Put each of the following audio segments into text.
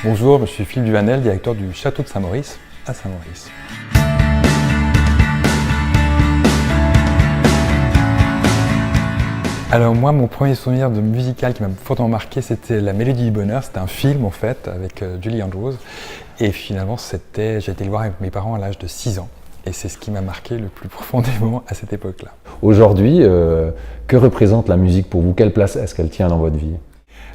Bonjour, je suis Philippe Duvanel, directeur du Château de Saint-Maurice à Saint-Maurice. Alors moi, mon premier souvenir de musical qui m'a fortement marqué, c'était La Mélodie du Bonheur. C'était un film en fait avec Julie Andrews. Et finalement, j'ai été le voir avec mes parents à l'âge de 6 ans. Et c'est ce qui m'a marqué le plus profondément à cette époque-là. Aujourd'hui, que représente la musique pour vous? Quelle place est-ce qu'elle tient dans votre vie?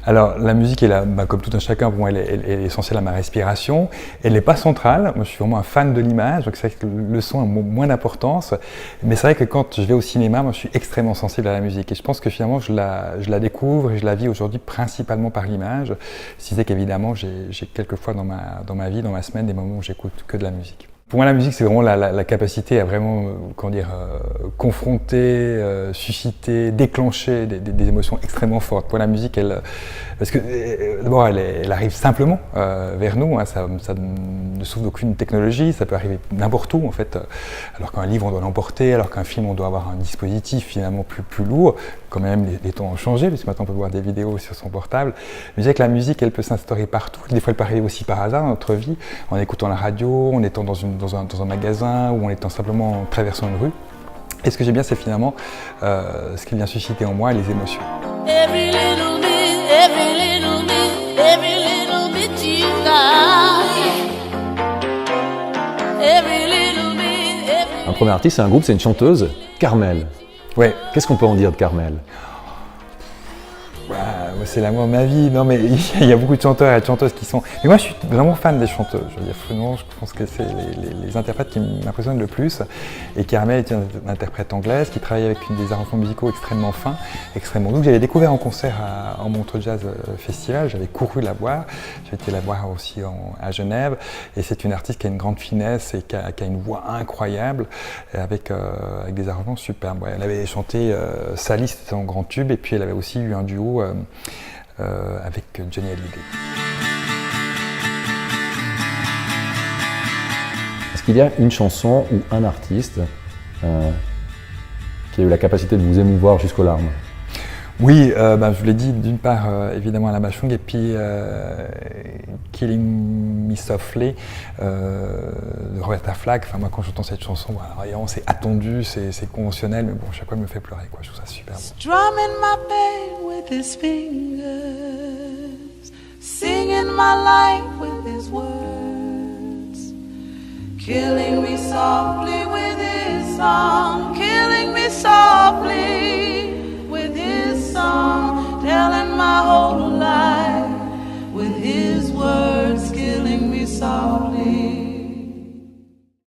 Alors la musique est là, comme tout un chacun, pour moi elle est essentielle à ma respiration. Elle n'est pas centrale, moi je suis vraiment un fan de l'image, donc c'est vrai que le son a moins d'importance. Mais c'est vrai que quand je vais au cinéma, moi je suis extrêmement sensible à la musique. Et je pense que finalement je la découvre et je la vis aujourd'hui principalement par l'image. Si c'est qu'évidemment j'ai quelques fois dans ma vie, dans ma semaine, des moments où j'écoute que de la musique. Pour moi, la musique, c'est vraiment la capacité à vraiment, confronter, susciter, déclencher des émotions extrêmement fortes. Pour la musique, parce que d'abord, elle arrive simplement vers nous. Hein, ça ne souffre d'aucune technologie. Ça peut arriver n'importe où, en fait. Alors qu'un livre, on doit l'emporter. Alors qu'un film, on doit avoir un dispositif finalement plus lourd. Quand même, les temps ont changé, puisque maintenant, on peut voir des vidéos sur son portable. Mais je dirais que la musique, elle peut s'instaurer partout. Des fois, elle peut arriver aussi par hasard dans notre vie, en écoutant la radio, en étant dans un magasin ou en étant simplement en traversant une rue. Et ce que j'aime bien, c'est finalement ce qui vient susciter en moi les émotions. Un premier artiste, c'est un groupe, c'est une chanteuse, Carmel. Ouais. Qu'est-ce qu'on peut en dire de Carmel? C'est l'amour de ma vie. Non, mais il y a beaucoup de chanteurs et de chanteuses qui sont. Mais moi, je suis vraiment fan des chanteuses. Je veux dire, vraiment, je pense que c'est les interprètes qui m'impressionnent le plus. Et Carmel est une interprète anglaise qui travaille avec des arrangements musicaux extrêmement fins, extrêmement doux. J'avais découvert en concert en Montreux Jazz Festival. J'avais couru la voir. J'ai été la voir aussi à Genève. Et c'est une artiste qui a une grande finesse et qui a une voix incroyable, avec des arrangements superbes. Ouais, elle avait chanté Sally, c'était son grand tube. Et puis elle avait aussi eu un duo avec Johnny Hallyday. Est-ce qu'il y a une chanson ou un artiste qui a eu la capacité de vous émouvoir jusqu'aux larmes? Oui, je vous l'ai dit, d'une part évidemment Alain Bachung et puis Killing Me Softly de Roberta Flack. Enfin moi quand j'entends cette chanson, vraiment c'est attendu, c'est conventionnel, mais bon chaque fois elle me fait pleurer quoi. Je trouve ça super. Strumming my pain with his fingers, singing my life with his words, killing me softly with his song, killing me softly.